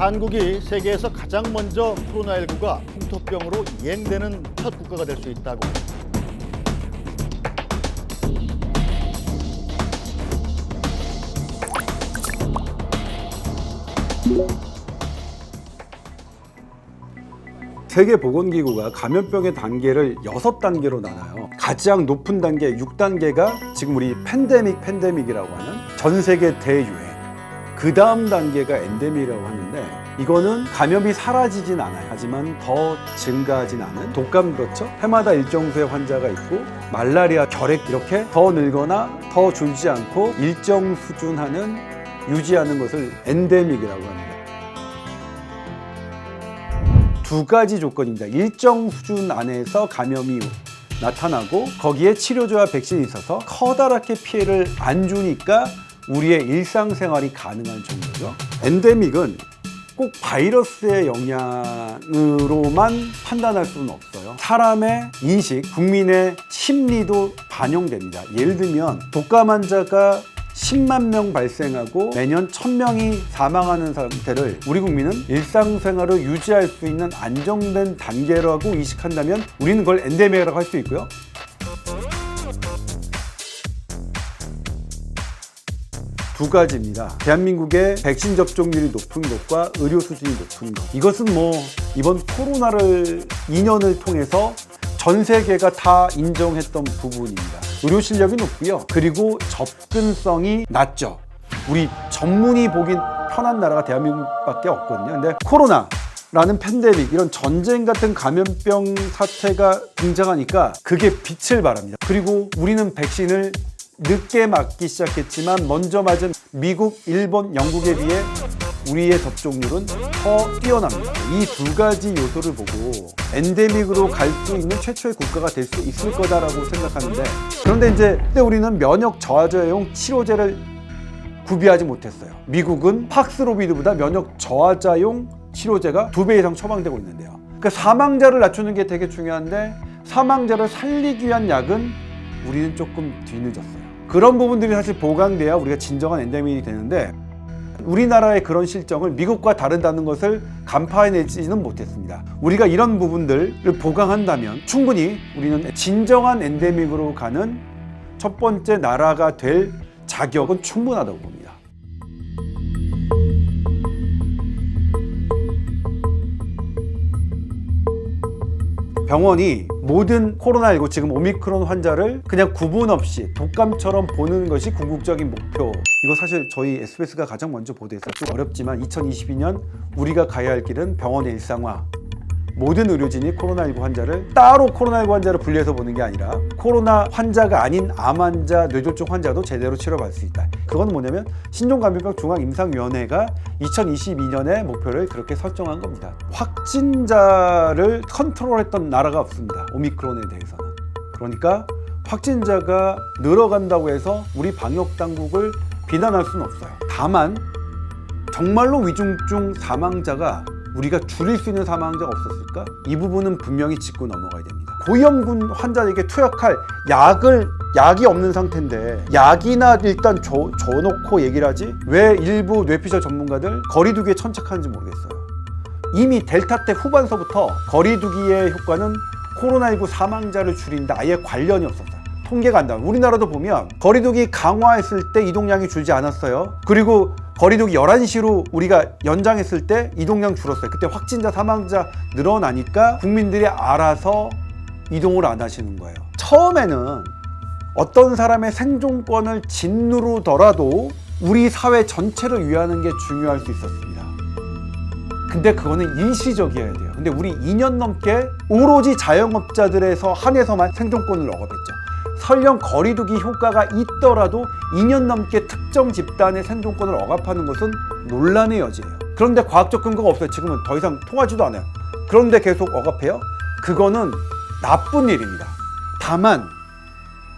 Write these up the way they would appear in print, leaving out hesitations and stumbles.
한국이 세계에서 가장 먼저 코로나19가 풍토병으로 이행되는 첫 국가가 될 수 있다고. 세계보건기구가 감염병의 단계를 6단계로 나눠요. 가장 높은 단계 6단계가 지금 우리 팬데믹이라고 하는 전 세계 대유행. 그 다음 단계가 엔데믹이라고 하는데 이거는 감염이 사라지진 않아요. 하지만 더 증가하진 않은 독감 그렇죠? 해마다 일정 수의 환자가 있고 말라리아, 결핵 이렇게 더 늘거나 더 줄지 않고 일정 수준 하는 유지하는 것을 엔데믹이라고 합니다. 두 가지 조건입니다. 일정 수준 안에서 감염이 나타나고 거기에 치료제와 백신이 있어서 커다랗게 피해를 안 주니까 우리의 일상생활이 가능한 정도죠. 엔데믹은 꼭 바이러스의 영향으로만 판단할 수는 없어요. 사람의 인식, 국민의 심리도 반영됩니다. 예를 들면 독감 환자가 10만 명 발생하고 매년 1000명이 사망하는 상태를 우리 국민은 일상생활을 유지할 수 있는 안정된 단계라고 인식한다면 우리는 그걸 엔데믹이라고 할 수 있고요. 두 가지입니다. 대한민국의 백신 접종률이 높은 것과 의료 수준이 높은 것. 이것은 이번 코로나를 2년을 통해서 전 세계가 다 인정했던 부분입니다. 의료 실력이 높고요. 그리고 접근성이 낮죠. 우리 전문의 보긴 편한 나라가 대한민국밖에 없거든요. 근데 코로나라는 팬데믹, 이런 전쟁 같은 감염병 사태가 등장하니까 그게 빛을 발합니다. 그리고 우리는 백신을 늦게 맞기 시작했지만 먼저 맞은 미국, 일본, 영국에 비해 우리의 접종률은 더 뛰어납니다. 이 두 가지 요소를 보고 엔데믹으로 갈 수 있는 최초의 국가가 될 수 있을 거다라고 생각하는데, 그런데 우리는 면역 저하자용 치료제를 구비하지 못했어요. 미국은 팍스로비드보다 면역 저하자용 치료제가 2배 이상 처방되고 있는데요. 그러니까 사망자를 낮추는 게 되게 중요한데 사망자를 살리기 위한 약은 우리는 조금 뒤늦었어요. 그런 부분들이 사실 보강돼야 우리가 진정한 엔데믹이 되는데 우리나라의 그런 실정을 미국과 다르다는 것을 간파해내지는 못했습니다. 우리가 이런 부분들을 보강한다면 충분히 우리는 진정한 엔데믹으로 가는 첫 번째 나라가 될 자격은 충분하다고 봅니다. 병원이 모든 코로나19 지금 오미크론 환자를 그냥 구분 없이 독감처럼 보는 것이 궁극적인 목표. 이거 사실 저희 SBS가 가장 먼저 보도했어요. 좀 어렵지만 2022년 우리가 가야 할 길은 병원의 일상화. 모든 의료진이 코로나19 환자를 따로 코로나19 환자를 분리해서 보는 게 아니라 코로나 환자가 아닌 암 환자, 뇌졸중 환자도 제대로 치료받을 수 있다. 그건 뭐냐면 신종감염병 중앙임상위원회가 2022년에 목표를 그렇게 설정한 겁니다. 확진자를 컨트롤했던 나라가 없습니다. 오미크론에 대해서는. 그러니까 확진자가 늘어간다고 해서 우리 방역당국을 비난할 수는 없어요. 다만 정말로 위중증 사망자가 우리가 줄일 수 있는 사망자가 없었을까? 이 부분은 분명히 짚고 넘어가야 됩니다. 고위험군 환자에게 투약할 약이 없는 상태인데 약이나 일단 줘놓고 얘기를 하지? 왜 일부 뇌피셜 전문가들 거리두기에 천착하는지 모르겠어요. 이미 델타 때 후반서부터 거리두기의 효과는 코로나19 사망자를 줄인다. 아예 관련이 없었어요. 통계가 안 나와요. 우리나라도 보면 거리두기 강화했을 때 이동량이 줄지 않았어요. 그리고 거리두기 11시로 우리가 연장했을 때 이동량 줄었어요. 그때 확진자, 사망자 늘어나니까 국민들이 알아서 이동을 안 하시는 거예요. 처음에는 어떤 사람의 생존권을 짓누르더라도 우리 사회 전체를 위하는 게 중요할 수 있었습니다. 근데 그거는 일시적이어야 돼요. 근데 우리 2년 넘게 오로지 자영업자들에서 한해서만 생존권을 억압했죠. 설령 거리두기 효과가 있더라도 2년 넘게 특정 집단의 생존권을 억압하는 것은 논란의 여지예요. 그런데 과학적 근거가 없어요. 지금은 더 이상 통하지도 않아요. 그런데 계속 억압해요? 그거는 나쁜 일입니다. 다만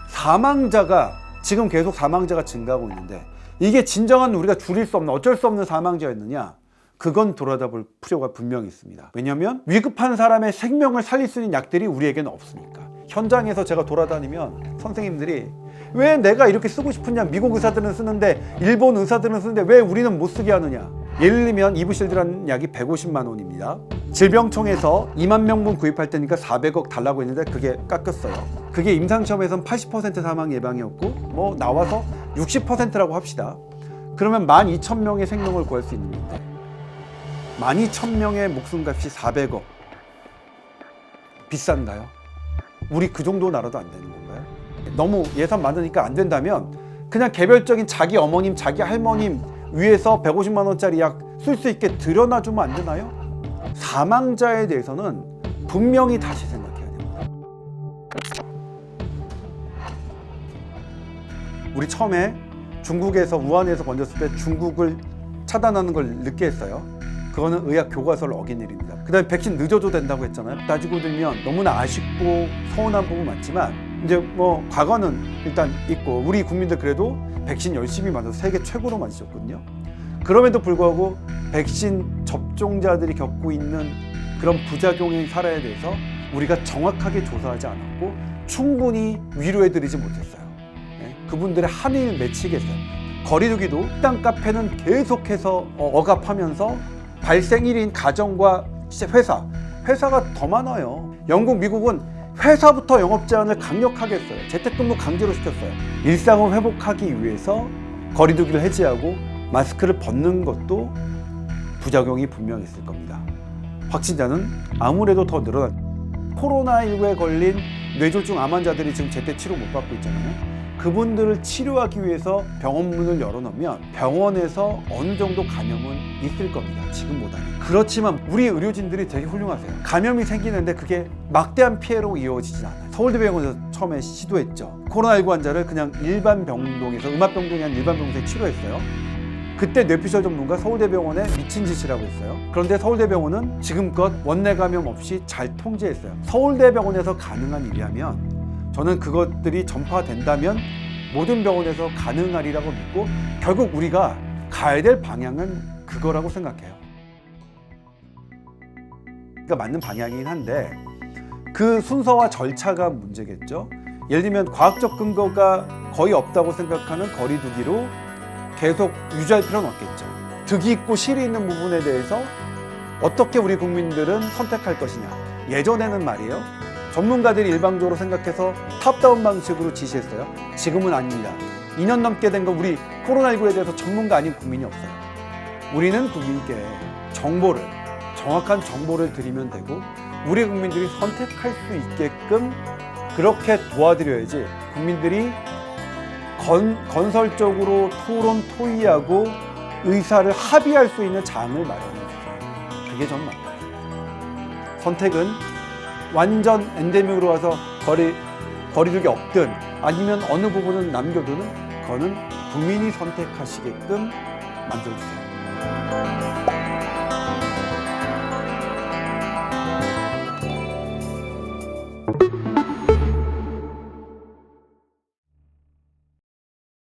사망자가 지금 계속 사망자가 증가하고 있는데 이게 진정한 우리가 줄일 수 없는 어쩔 수 없는 사망자였느냐? 그건 돌아다볼 필요가 분명히 있습니다. 왜냐하면 위급한 사람의 생명을 살릴 수 있는 약들이 우리에게는 없으니까. 현장에서 제가 돌아다니면 선생님들이 왜 내가 이렇게 쓰고 싶으냐, 미국 의사들은 쓰는데 일본 의사들은 쓰는데 왜 우리는 못 쓰게 하느냐. 예를 들면 이부실드라는 약이 150만 원입니다. 질병청에서 2만 명분 구입할 테니까 400억 달라고 했는데 그게 깎였어요. 그게 임상시험에서는 80% 사망 예방이었고 뭐 나와서 60%라고 합시다. 그러면 12,000명의 생명을 구할 수 있는 건데 12,000명의 목숨값이 400억. 비싼가요? 우리 그 정도 나라도 안 되는 건가요? 너무 예산 많으니까 안 된다면 그냥 개별적인 자기 어머님, 자기 할머님 위해서 150만 원짜리 약 쓸 수 있게 들여놔주면 안 되나요? 사망자에 대해서는 분명히 다시 생각해야 됩니다. 우리 처음에 중국에서 우한에서 번졌을 때 중국을 차단하는 걸 늦게 했어요. 그거는 의학 교과서를 어긴 일입니다. 그 다음에 백신 늦어도 된다고 했잖아요. 따지고 들면 너무나 아쉽고 서운한 부분 많지만 이제 뭐 과거는 일단 있고 우리 국민들 그래도 백신 열심히 맞아서 세계 최고로 맞으셨거든요. 그럼에도 불구하고 백신 접종자들이 겪고 있는 그런 부작용의 사례에 대해서 우리가 정확하게 조사하지 않았고 충분히 위로해드리지 못했어요. 그분들의 한을 맺히게 했어요. 거리두기도 식당, 카페는 계속해서 억압하면서 발생일인 가정과 회사가 더 많아요. 영국, 미국은 회사부터 영업 제한을 강력하게 했어요. 재택근무 강제로 시켰어요. 일상을 회복하기 위해서 거리두기를 해제하고 마스크를 벗는 것도 부작용이 분명히 있을 겁니다. 확진자는 아무래도 더 늘어날 코로나19에 걸린 뇌졸중 암 환자들이 지금 제때 치료 못 받고 있잖아요. 그분들을 치료하기 위해서 병원 문을 열어놓으면 병원에서 어느 정도 감염은 있을 겁니다. 지금보다는. 그렇지만 우리 의료진들이 되게 훌륭하세요. 감염이 생기는데 그게 막대한 피해로 이어지진 않아요. 서울대병원에서 처음에 시도했죠. 코로나19 환자를 그냥 일반 병동에서 음압병동이 아닌 일반 병동에 치료했어요. 그때 뇌피셜 전문가 서울대병원에 미친 짓이라고 했어요. 그런데 서울대병원은 지금껏 원내 감염 없이 잘 통제했어요. 서울대병원에서 가능한 일이라면 저는 그것들이 전파된다면 모든 병원에서 가능하리라고 믿고 결국 우리가 가야 될 방향은 그거라고 생각해요. 그러니까 맞는 방향이긴 한데 그 순서와 절차가 문제겠죠. 예를 들면 과학적 근거가 거의 없다고 생각하는 거리두기로 계속 유지할 필요는 없겠죠. 득이 있고 실이 있는 부분에 대해서 어떻게 우리 국민들은 선택할 것이냐. 예전에는 말이에요. 전문가들이 일방적으로 생각해서 탑다운 방식으로 지시했어요. 지금은 아닙니다. 2년 넘게 된 거 우리 코로나19에 대해서 전문가 아닌 국민이 없어요. 우리는 국민께 정확한 정보를 드리면 되고 우리 국민들이 선택할 수 있게끔 그렇게 도와드려야지 국민들이 건설적으로 토론, 토의하고 의사를 합의할 수 있는 장을 마련해주세요. 그게 저는 맞아요. 선택은 완전 엔데믹으로 와서 거리두기 없든 아니면 어느 부분은 남겨두는 그거는 국민이 선택하시게끔 만들어주세요.